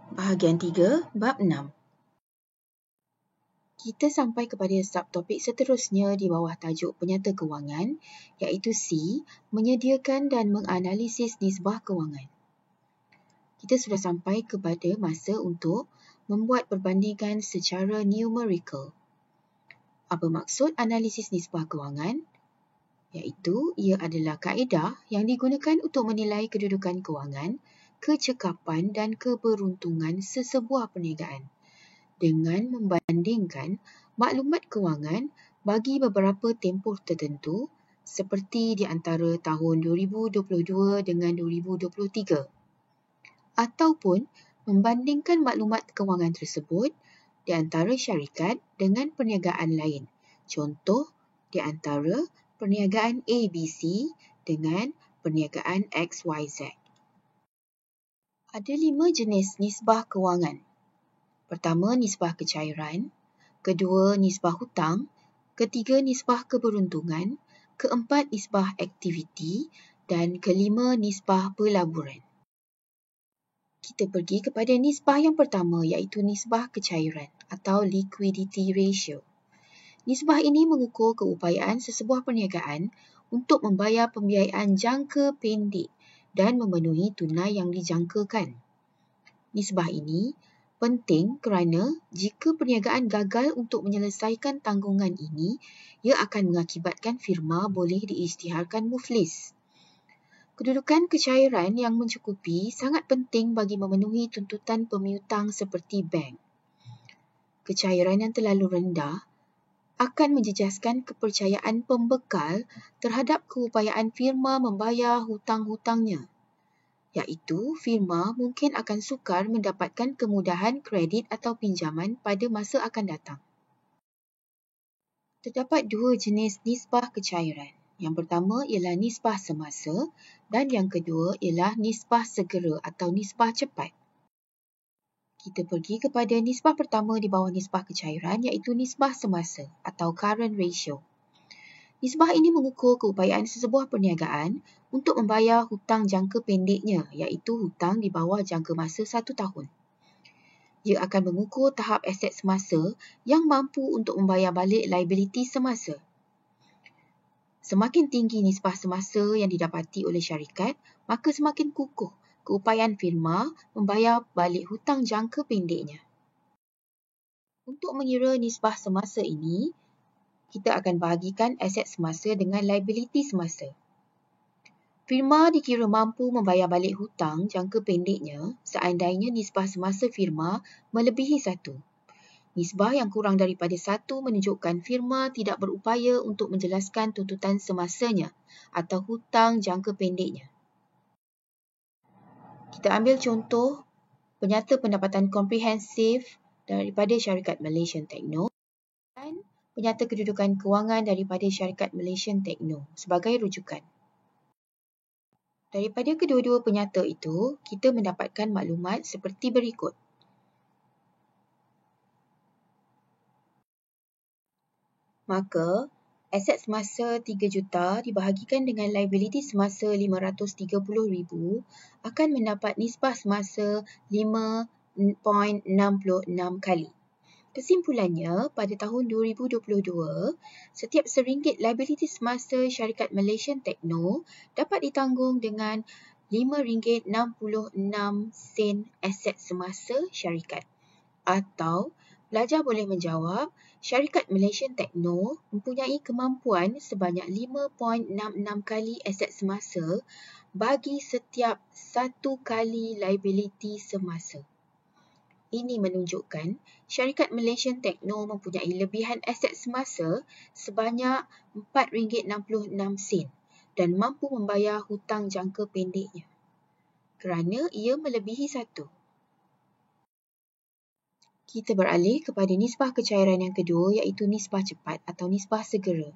Bahagian 3, Bab 6. Kita sampai kepada subtopik seterusnya di bawah tajuk penyata kewangan, iaitu C, menyediakan dan menganalisis nisbah kewangan. Kita sudah sampai kepada masa untuk membuat perbandingan secara numerical. Apa maksud analisis nisbah kewangan? Iaitu, ia adalah kaedah yang digunakan untuk menilai kedudukan kewangan, kecekapan dan keberuntungan sesebuah perniagaan dengan membandingkan maklumat kewangan bagi beberapa tempoh tertentu seperti di antara tahun 2022 dengan 2023 ataupun membandingkan maklumat kewangan tersebut di antara syarikat dengan perniagaan lain. Contoh di antara perniagaan ABC dengan perniagaan XYZ. Ada 5 jenis nisbah kewangan. Pertama, nisbah kecairan. Kedua, nisbah hutang. Ketiga, nisbah keberuntungan. Keempat, nisbah aktiviti. Dan kelima, nisbah pelaburan. Kita pergi kepada nisbah yang pertama iaitu nisbah kecairan atau liquidity ratio. Nisbah ini mengukur keupayaan sesebuah perniagaan untuk membayar pembiayaan jangka pendek dan memenuhi tunai yang dijangkakan. Nisbah ini penting kerana jika perniagaan gagal untuk menyelesaikan tanggungan ini, ia akan mengakibatkan firma boleh diisytiharkan muflis. Kedudukan kecairan yang mencukupi sangat penting bagi memenuhi tuntutan pemiutang seperti bank. Kecairan yang terlalu rendah akan menjejaskan kepercayaan pembekal terhadap keupayaan firma membayar hutang-hutangnya, iaitu firma mungkin akan sukar mendapatkan kemudahan kredit atau pinjaman pada masa akan datang. Terdapat 2 jenis nisbah kecairan. Yang pertama ialah nisbah semasa dan yang kedua ialah nisbah segera atau nisbah cepat. Kita pergi kepada nisbah pertama di bawah nisbah kecairan iaitu nisbah semasa atau current ratio. Nisbah ini mengukur keupayaan sesebuah perniagaan untuk membayar hutang jangka pendeknya iaitu hutang di bawah jangka masa 1 tahun. Ia akan mengukur tahap aset semasa yang mampu untuk membayar balik liability semasa. Semakin tinggi nisbah semasa yang didapati oleh syarikat, maka semakin kukuh keupayaan firma membayar balik hutang jangka pendeknya. Untuk mengira nisbah semasa ini, kita akan bahagikan aset semasa dengan liability semasa. Firma dikira mampu membayar balik hutang jangka pendeknya seandainya nisbah semasa firma melebihi 1. Nisbah yang kurang daripada 1 menunjukkan firma tidak berupaya untuk menjelaskan tuntutan semasanya atau hutang jangka pendeknya. Kita ambil contoh penyata pendapatan komprehensif daripada syarikat Malaysian Techno dan penyata kedudukan kewangan daripada syarikat Malaysian Techno sebagai rujukan. Daripada kedua-dua penyata itu, kita mendapatkan maklumat seperti berikut. Maka, aset semasa 3 juta dibahagikan dengan liability semasa 530,000 akan mendapat nisbah semasa 5.66 kali. Kesimpulannya, pada tahun 2022, setiap RM1 liability semasa syarikat Malaysian Techno dapat ditanggung dengan RM5.66 aset semasa syarikat. Atau, pelajar boleh menjawab, syarikat Malaysian Techno mempunyai kemampuan sebanyak 5.66 kali aset semasa bagi setiap 1 kali liability semasa. Ini menunjukkan syarikat Malaysian Techno mempunyai lebihan aset semasa sebanyak RM4.66 dan mampu membayar hutang jangka pendeknya kerana ia melebihi 1. Kita beralih kepada nisbah kecairan yang kedua iaitu nisbah cepat atau nisbah segera.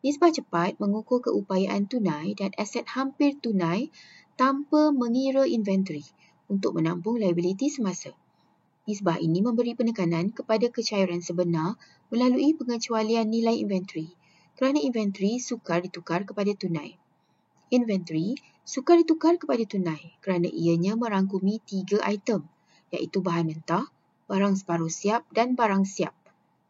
Nisbah cepat mengukur keupayaan tunai dan aset hampir tunai tanpa mengira inventory untuk menampung liability semasa. Nisbah ini memberi penekanan kepada kecairan sebenar melalui pengecualian nilai inventory kerana inventory sukar ditukar kepada tunai. Inventory sukar ditukar kepada tunai kerana ianya merangkumi 3 item iaitu bahan mentah, barang separuh siap dan barang siap.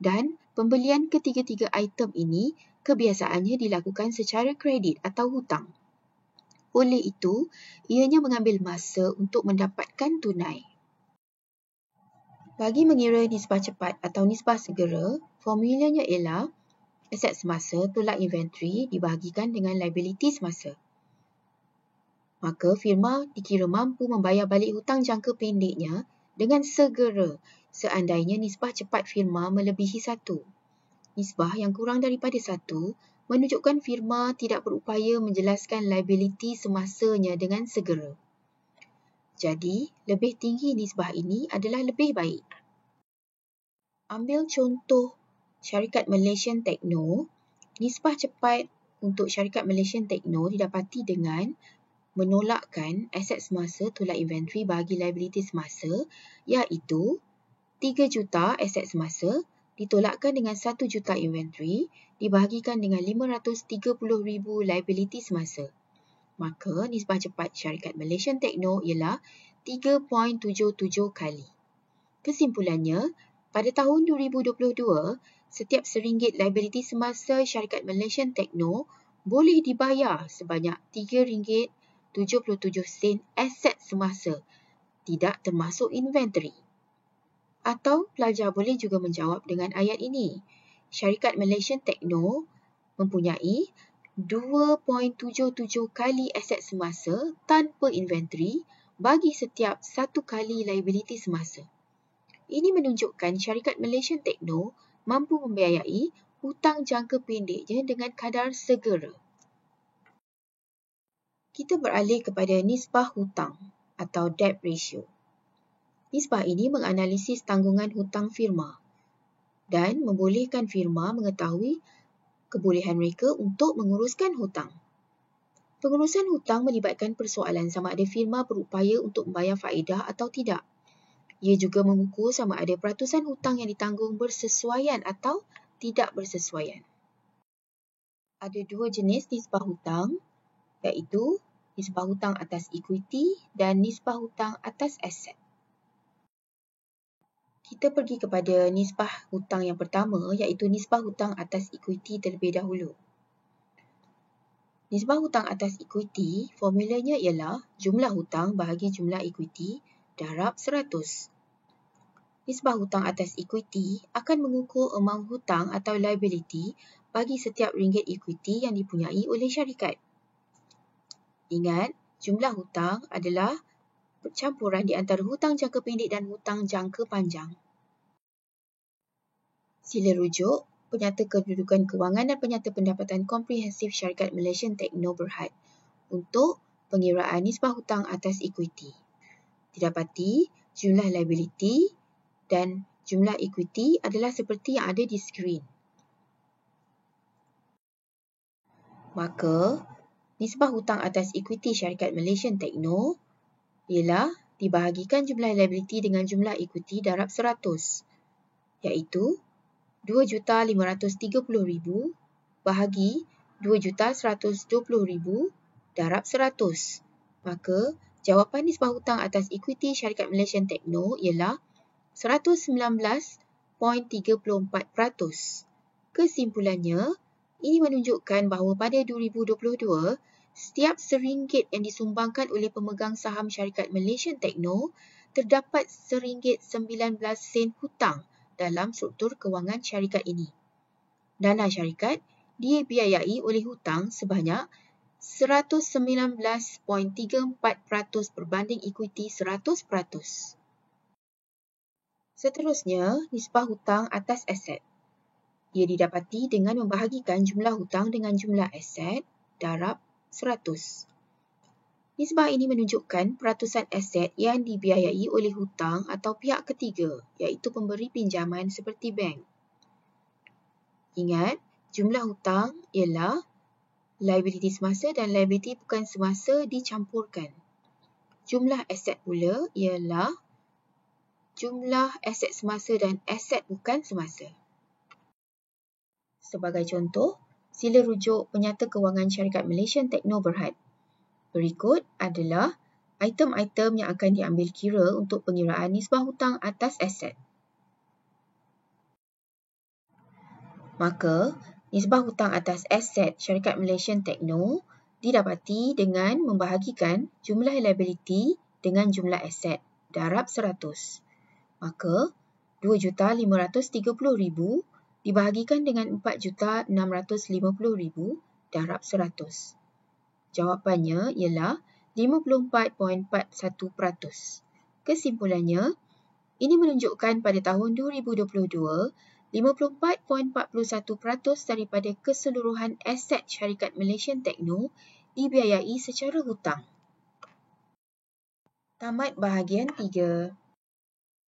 Dan pembelian ketiga-tiga item ini kebiasaannya dilakukan secara kredit atau hutang. Oleh itu, ianya mengambil masa untuk mendapatkan tunai. Bagi mengira nisbah cepat atau nisbah segera, formulanya ialah aset semasa tolak inventory dibahagikan dengan liability semasa. Maka firma dikira mampu membayar balik hutang jangka pendeknya dengan segera seandainya nisbah cepat firma melebihi 1. Nisbah yang kurang daripada 1 menunjukkan firma tidak berupaya menjelaskan liability semasanya dengan segera. Jadi, lebih tinggi nisbah ini adalah lebih baik. Ambil contoh syarikat Malaysian Techno. Nisbah cepat untuk syarikat Malaysian Techno didapati dengan menolakkan aset semasa tolak inventory bagi liability semasa, iaitu 3 juta aset semasa ditolakkan dengan 1 juta inventory dibahagikan dengan 530,000 liability semasa. Maka nisbah cepat syarikat Malaysian Techno ialah 3.77 kali. Kesimpulannya, pada tahun 2022, setiap RM1 liability semasa syarikat Malaysian Techno boleh dibayar sebanyak RM3.77 aset semasa, tidak termasuk inventory. Atau pelajar boleh juga menjawab dengan ayat ini. Syarikat Malaysian Techno mempunyai 2.77 kali aset semasa tanpa inventory bagi setiap 1 kali liability semasa. Ini menunjukkan syarikat Malaysian Techno mampu membiayai hutang jangka pendeknya dengan kadar segera. Kita beralih kepada nisbah hutang atau debt ratio. Nisbah ini menganalisis tanggungan hutang firma dan membolehkan firma mengetahui kebolehan mereka untuk menguruskan hutang. Pengurusan hutang melibatkan persoalan sama ada firma berupaya untuk membayar faedah atau tidak. Ia juga mengukur sama ada peratusan hutang yang ditanggung bersesuaian atau tidak bersesuaian. Ada 2 jenis nisbah hutang, iaitu nisbah hutang atas equity dan nisbah hutang atas aset. Kita pergi kepada nisbah hutang yang pertama, iaitu nisbah hutang atas equity terlebih dahulu. Nisbah hutang atas equity, formulanya ialah jumlah hutang bahagi jumlah equity darab 100. Nisbah hutang atas equity akan mengukur amount hutang atau liability bagi setiap ringgit equity yang dipunyai oleh syarikat. Ingat, jumlah hutang adalah percampuran di antara hutang jangka pendek dan hutang jangka panjang. Sila rujuk Penyata Kedudukan Kewangan dan Penyata Pendapatan Komprehensif Syarikat Malaysian Techno Berhad untuk pengiraan nisbah hutang atas equity. Didapati jumlah liability dan jumlah equity adalah seperti yang ada di skrin. Maka, nisbah hutang atas equity Syarikat Malaysian Techno ialah dibahagikan jumlah liability dengan jumlah equity darab 100, iaitu 2,530,000 bahagi 2,120,000 darab 100. Maka, jawapan nisbah hutang atas equity Syarikat Malaysian Techno ialah 119.34%. Kesimpulannya, ini menunjukkan bahawa pada 2022, setiap RM1 yang disumbangkan oleh pemegang saham Syarikat Malaysian Techno, terdapat RM1.19 hutang dalam struktur kewangan syarikat ini. Dana syarikat dibiayai oleh hutang sebanyak 119.34% berbanding equity 100%. Seterusnya, nisbah hutang atas aset. Ia didapati dengan membahagikan jumlah hutang dengan jumlah aset darab 100. Nisbah ini menunjukkan peratusan aset yang dibiayai oleh hutang atau pihak ketiga, iaitu pemberi pinjaman seperti bank. Ingat, jumlah hutang ialah liability semasa dan liability bukan semasa dicampurkan. Jumlah aset pula ialah jumlah aset semasa dan aset bukan semasa. Sebagai contoh, sila rujuk Penyata Kewangan Syarikat Malaysian Techno Berhad. Berikut adalah item-item yang akan diambil kira untuk pengiraan nisbah hutang atas aset. Maka, nisbah hutang atas aset syarikat Malaysian Techno didapati dengan membahagikan jumlah liability dengan jumlah aset darab 100. Maka, 2,530,000 dibahagikan dengan 4,650,000 darab 100. Jawapannya ialah 54.41%. Kesimpulannya, ini menunjukkan pada tahun 2022, 54.41% daripada keseluruhan aset syarikat Malaysian Techno dibiayai secara hutang. Tamat bahagian 3.